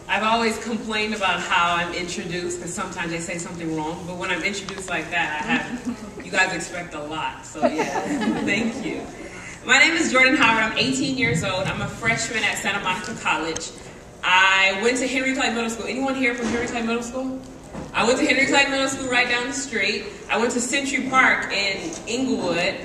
I've always complained about how I'm introduced, because sometimes they say something wrong, but when I'm introduced like that, you guys expect a lot, so yeah, thank you. My name is Jordan Howard. I'm 18 years old. I'm a freshman at Santa Monica College. I went to Henry Clay Middle School. Anyone here from Henry Clay Middle School? I went to Henry Clay Middle School right down the street. I went to Century Park in Inglewood,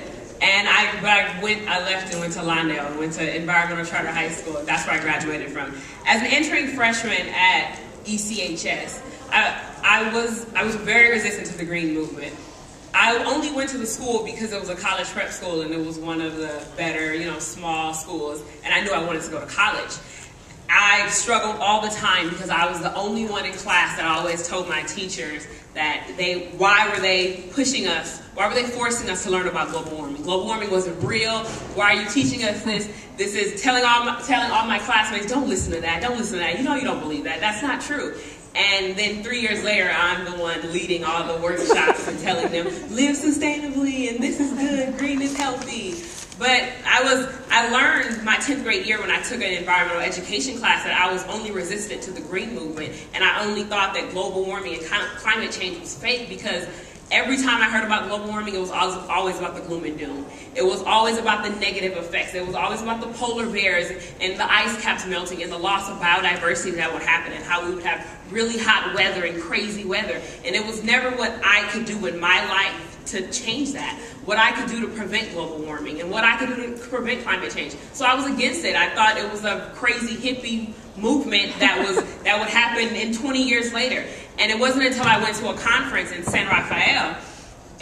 and I left and went to Lawndale. I went to Environmental Charter High School. That's where I graduated from. As an entering freshman at ECHS, I was very resistant to the green movement. I only went to the school because it was a college prep school and it was one of the better, small schools, and I knew I wanted to go to college. I struggled all the time because I was the only one in class that always told my teachers that why were they pushing us? Why were they forcing us to learn about global warming? Global warming wasn't real. Why are you teaching us this? This is telling all my classmates, don't listen to that, don't listen to that. You know you don't believe that. That's not true. And then 3 years later, I'm the one leading all the workshops and telling them, live sustainably, and this is good, green is healthy. But I learned my 10th grade year when I took an environmental education class that I was only resistant to the green movement, and I only thought that global warming and climate change was fake because every time I heard about global warming, it was always about the gloom and doom. It was always about the negative effects. It was always about the polar bears and the ice caps melting and the loss of biodiversity that would happen and how we would have really hot weather and crazy weather. And it was never what I could do in my life to change that, what I could do to prevent global warming and what I could do to prevent climate change. So I was against it. I thought it was a crazy hippie movement that would happen in 20 years later. And it wasn't until I went to a conference in San Rafael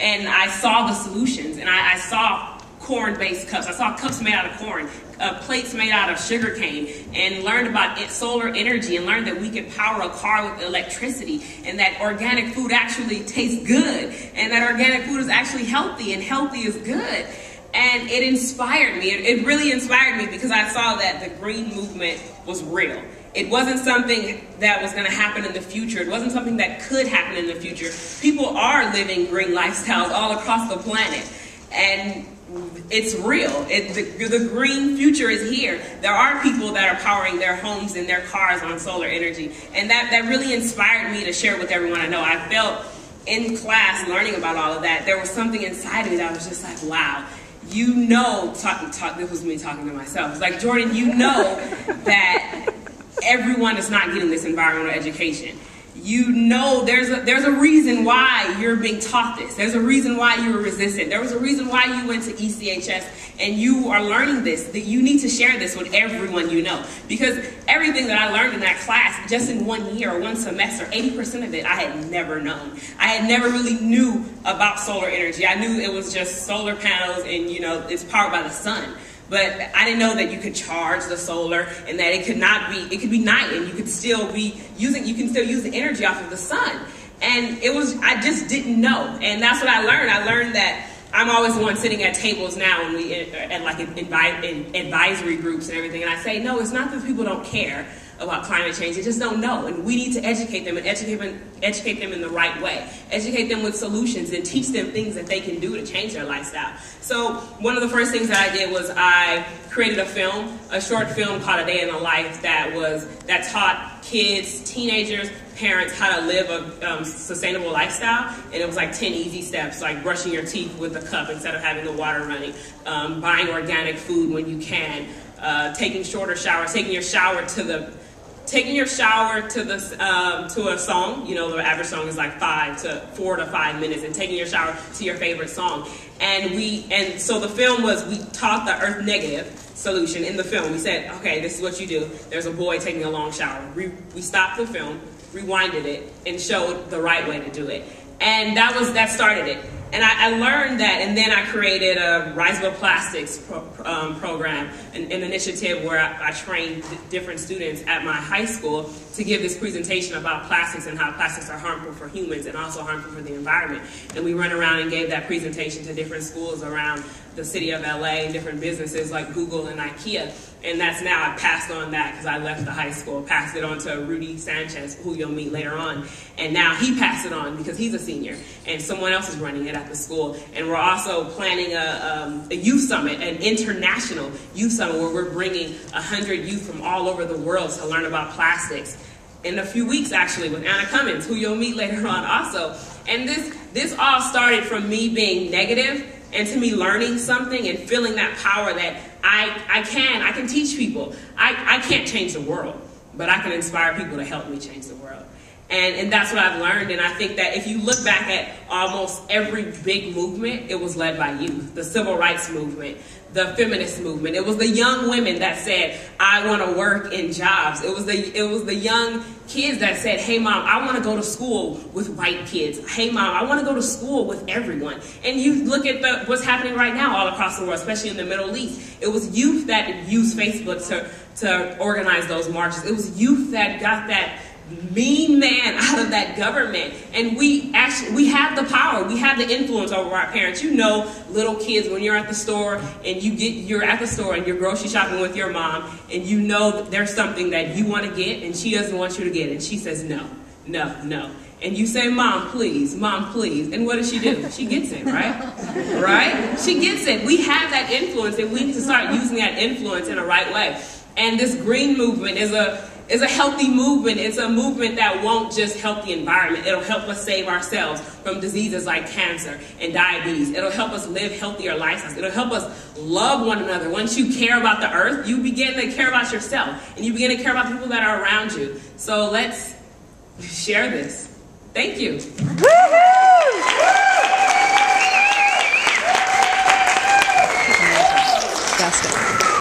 and I saw the solutions, and I saw corn-based cups. I saw cups made out of corn, plates made out of sugarcane, and learned about solar energy and learned that we could power a car with electricity, and that organic food actually tastes good, and that organic food is actually healthy, and healthy is good. And it inspired me. It really inspired me because I saw that the green movement was real. It wasn't something that was going to happen in the future. It wasn't something that could happen in the future. People are living green lifestyles all across the planet, and it's real. The green future is here. There are people that are powering their homes and their cars on solar energy, and that really inspired me to share with everyone I know. I felt in class learning about all of that, there was something inside of me that was just like, wow. This was me talking to myself. It's like, Jordan, that everyone is not getting this environmental education. There's a reason why you're being taught this. There's a reason why you were resistant. There was a reason why you went to ECHS and you are learning this, that you need to share this with everyone you know. Because everything that I learned in that class, just in 1 year or one semester, 80% of it I had never known. I had never really knew about solar energy. I knew it was just solar panels and it's powered by the sun. But I didn't know that you could charge the solar and that it could be night and you can still use the energy off of the sun. And I just didn't know. And that's what I learned. I learned that I'm always the one sitting at tables now and in advisory groups and everything. And I say, no, it's not that people don't care about climate change. They just don't know. And we need to educate them and educate them in the right way. Educate them with solutions and teach them things that they can do to change their lifestyle. So one of the first things that I did was I created a short film called A Day in the Life that taught kids, teenagers, parents how to live a sustainable lifestyle. And it was like 10 easy steps, like brushing your teeth with a cup instead of having the water running, buying organic food when you can, taking shorter showers, taking your shower to a song. The average song is like 4 to 5 minutes, and taking your shower to your favorite song. And so the film we taught the Earth Negative solution in the film. We said, okay, this is what you do. There's a boy taking a long shower. We stopped the film, rewinded it, and showed the right way to do it. And that started it. And I learned that, and then I created a Rise Above Plastics program, an initiative where I trained different students at my high school to give this presentation about plastics and how plastics are harmful for humans and also harmful for the environment. And we went around and gave that presentation to different schools around the city of LA and different businesses like Google and IKEA. And that's now, I passed on that because I left the high school, passed it on to Rudy Sanchez, who you'll meet later on. And now he passed it on because he's a senior and someone else is running it. at the school. And we're also planning a youth summit, an international youth summit, where we're bringing 100 youth from all over the world to learn about plastics. In a few weeks, actually, with Anna Cummins, who you'll meet later on also. And this all started from me being negative and to me learning something and feeling that power that I can teach people. I can't change the world, but I can inspire people to help me change the world. And that's what I've learned. And I think that if you look back at almost every big movement, it was led by youth. The civil rights movement, the feminist movement. It was the young women that said, I want to work in jobs. It was the young kids that said, hey mom, I want to go to school with white kids. Hey mom, I want to go to school with everyone. And you look at what's happening right now all across the world, especially in the Middle East. It was youth that used Facebook to organize those marches. It was youth that got that mean man out of that government. And we have the power, we have the influence over our parents. You know, little kids, when you're at the store and you're at the store and you're grocery shopping with your mom, and you know that there's something that you want to get and she doesn't want you to get, and she says no, no, no. And you say, mom, please, and what does she do? She gets it, right? Right? She gets it. We have that influence, and we need to start using that influence in a right way. And this green movement is a healthy movement. It's a movement that won't just help the environment. It'll help us save ourselves from diseases like cancer and diabetes. It'll help us live healthier lifestyles. It'll help us love one another. Once you care about the earth, you begin to care about yourself, and you begin to care about the people that are around you. So let's share this. Thank you. Woo-hoo!